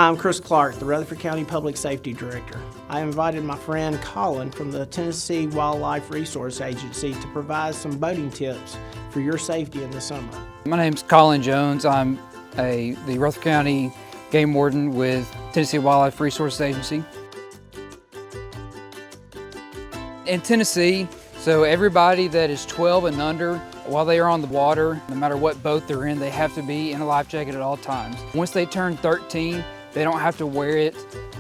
I'm Chris Clark, the Rutherford County Public Safety Director. I invited my friend Colin from the Tennessee Wildlife Resource Agency to provide some boating tips for your safety in the summer. My name's Colin Jones. I'm the Rutherford County Game Warden with Tennessee Wildlife Resource Agency. In Tennessee, so everybody that is 12 and under, while they are on the water, no matter what boat they're in, they have to be in a life jacket at all times. Once they turn 13, they don't have to wear it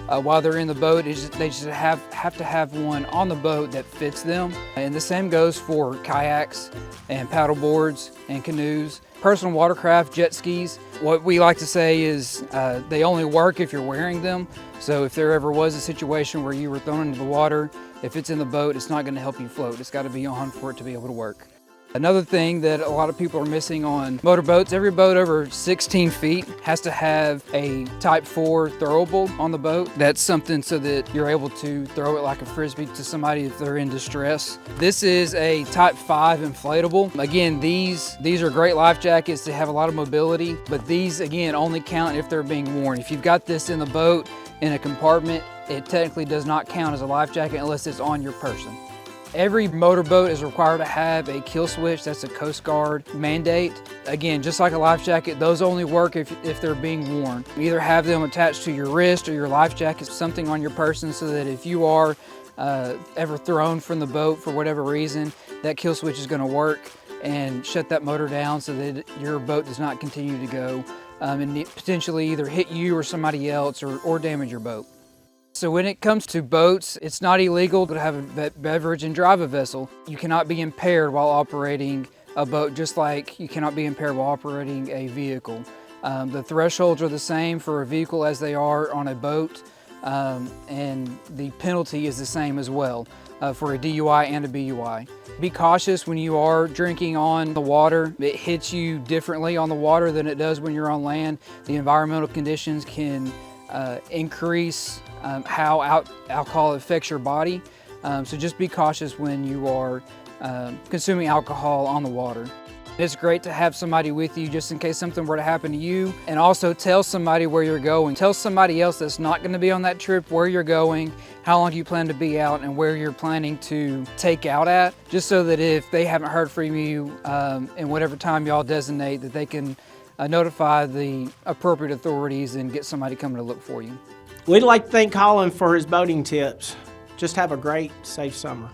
while they're in the boat. They just have to have one on the boat that fits them. And the same goes for kayaks and paddle boards and canoes. Personal watercraft, jet skis, what we like to say is they only work if you're wearing them. So if there ever was a situation where you were thrown into the water, if it's in the boat, it's not going to help you float. It's got to be on for it to be able to work. Another thing that a lot of people are missing on motorboats, every boat over 16 feet has to have a Type 4 throwable on the boat. That's something so that you're able to throw it like a Frisbee to somebody if they're in distress. This is a Type 5 inflatable. Again, these are great life jackets that have a lot of mobility, but these, again, only count if they're being worn. If you've got this in the boat in a compartment, it technically does not count as a life jacket unless it's on your person. Every motorboat is required to have a kill switch. That's a Coast Guard mandate. Again, just like a life jacket, those only work if they're being worn. Either have them attached to your wrist or your life jacket, something on your person, so that if you are ever thrown from the boat for whatever reason, that kill switch is going to work and shut that motor down so that your boat does not continue to go and potentially either hit you or somebody else or damage your boat. So when it comes to boats, it's not illegal to have a beverage and drive a vessel. You cannot be impaired while operating a boat, just like you cannot be impaired while operating a vehicle. The thresholds are the same for a vehicle as they are on a boat, and the penalty is the same as well for a DUI and a BUI. Be cautious when you are drinking on the water. It hits you differently on the water than it does when you're on land. The environmental conditions can increase how alcohol affects your body. So just be cautious when you are consuming alcohol on the water. It's great to have somebody with you just in case something were to happen to you, and also tell somebody where you're going. Tell somebody else that's not going to be on that trip where you're going, how long you plan to be out, and where you're planning to take out at, just so that if they haven't heard from you in whatever time y'all designate, that they can notify the appropriate authorities and get somebody coming to look for you. We'd like to thank Colin for his boating tips. Just have a great, safe summer.